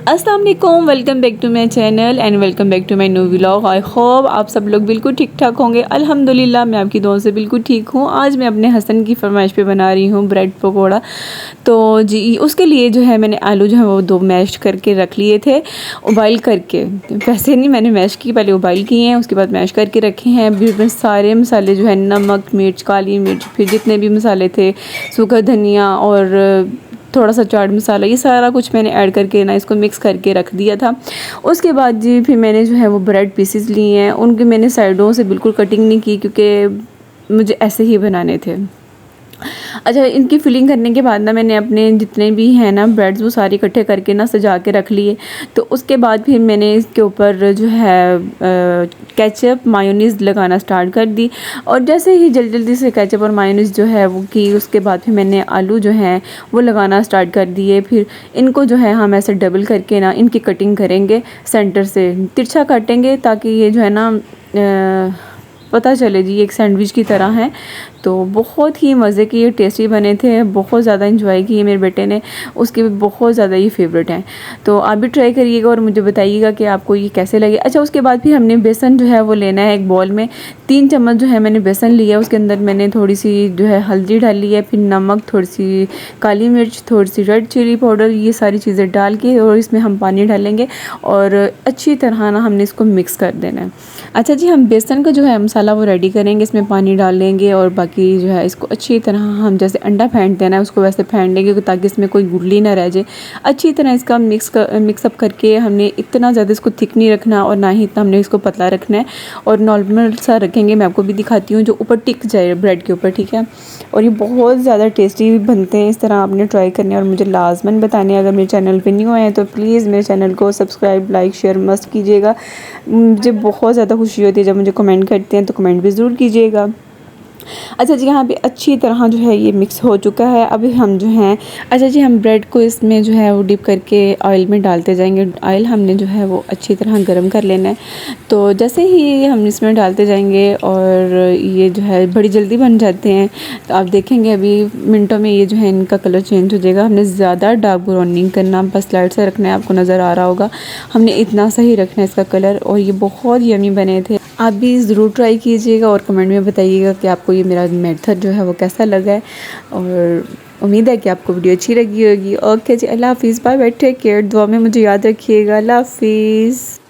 अस्सलाम वालेकुम, welcome back to my channel and welcome back to my new vlog. I hope आप सब लोग बिल्कुल ठीक ठाक होंगे। अल्हम्दुलिल्लाह मैं आपकी दुआओं से बिल्कुल ठीक हूँ। आज मैं अपने हसन की फरमाइश पे बना रही हूँ ब्रेड पकौड़ा। तो जी उसके लिए जो है मैंने आलू जो है वो 2 मैश करके रख लिए थे, उबाइल करके। वैसे नहीं मैंने मैश की, पहले उबाइल किए हैं, उसके बाद मैश करके रखे हैं। फिर सारे मसाले जो है नमक, मिर्च, काली मिर्च, फिर जितने भी मसाले थे, सूखा धनिया और थोड़ा सा चाट मसाला, ये सारा कुछ मैंने ऐड करके ना इसको मिक्स करके रख दिया था। उसके बाद जी फिर मैंने जो है वो ब्रेड पीसेस लिए हैं, उनके मैंने साइडों से बिल्कुल कटिंग नहीं की क्योंकि मुझे ऐसे ही बनाने थे। अच्छा, इनकी फिलिंग करने के बाद ना मैंने अपने जितने भी हैं ना ब्रेड्स वो सारे इकट्ठे करके ना सजा के रख लिए। तो उसके बाद फिर मैंने इसके ऊपर जो है केचप मायोनीज़ लगाना स्टार्ट कर दी। और जैसे ही जल्दी से केचप और मायोनीज़ जो है वो की, उसके बाद फिर मैंने आलू जो हैं वो लगाना स्टार्ट कर दिए। फिर इनको जो है हम ऐसे डबल करके ना इनकी कटिंग करेंगे, सेंटर से तिरछा काटेंगे ताकि ये जो है ना पता चले जी एक सैंडविच की तरह है। तो बहुत ही मज़े के ये टेस्टी बने थे, बहुत ज़्यादा इंजॉय किए मेरे बेटे ने, उसके भी बहुत ज़्यादा ये फेवरेट हैं। तो आप भी ट्राई करिएगा और मुझे बताइएगा कि आपको ये कैसे लगे। अच्छा, उसके बाद फिर हमने बेसन जो है वो लेना है एक बॉल में। 3 चम्मच जो है मैंने बेसन लिया, उसके अंदर मैंने थोड़ी सी जो है हल्दी डाली है, फिर नमक, थोड़ी सी काली मिर्च, थोड़ी सी रेड चिली पाउडर, ये सारी चीज़ें डाल के और इसमें हम पानी डालेंगे और अच्छी तरह ना हमने इसको मिक्स कर देना है। अच्छा जी, हम बेसन का जो है मसाला वो रेडी करेंगे, इसमें पानी डाल लेंगे और बाकी जो है इसको अच्छी तरह हम जैसे अंडा फेंट देना है उसको वैसे फेंट देंगे ताकि इसमें कोई गुठली ना रह जाए। अच्छी तरह इसका मिक्सअप करके हमने इतना ज़्यादा इसको थिक नहीं रखना और ना ही इतना हमने इसको पतला रखना है, और नॉर्मल सा रखेंगे। मैं आपको भी दिखाती हूँ जो ऊपर टिक जाए ब्रेड के ऊपर, ठीक है। और ये बहुत ज़्यादा टेस्टी बनते हैं, इस तरह आपने ट्राई करने और मुझे लाजमन बताने। अगर मेरे चैनल पर न्यू आए हैं तो प्लीज़ मेरे चैनल को सब्सक्राइब, लाइक, शेयर मस्ट कीजिएगा। मुझे बहुत ज़्यादा खुशी होती है जब मुझे कमेंट करते हैं, तो कमेंट भी ज़रूर कीजिएगा। अच्छा जी, यहाँ पे अच्छी तरह जो है ये मिक्स हो चुका है। अभी हम जो हैं, अच्छा जी, हम ब्रेड को इसमें जो है वो डिप करके ऑयल में डालते जाएंगे। ऑयल हमने जो है वो अच्छी तरह गर्म कर लेना है। तो जैसे ही हम इसमें डालते जाएंगे और ये जो है बड़ी जल्दी बन जाते हैं, तो आप देखेंगे अभी मिनटों में ये जो है इनका कलर चेंज हो जाएगा। हमने ज़्यादा डार्क ब्राउन नहीं करना, बस लाइट से रखना है। आपको नज़र आ रहा होगा हमने इतना सही रखना है इसका कलर, और ये बहुत यमी बने थे। आप भी ज़रूर ट्राई कीजिएगा और कमेंट में बताइएगा कि आपको ये मेरा मेथड जो है वो कैसा लगा है, और उम्मीद है कि आपको वीडियो अच्छी लगी होगी। ओके जी, अल्लाह हाफिज़, बाय बाय, टेक केयर, दुआ में मुझे याद रखिएगा। अल्लाह हाफिज़।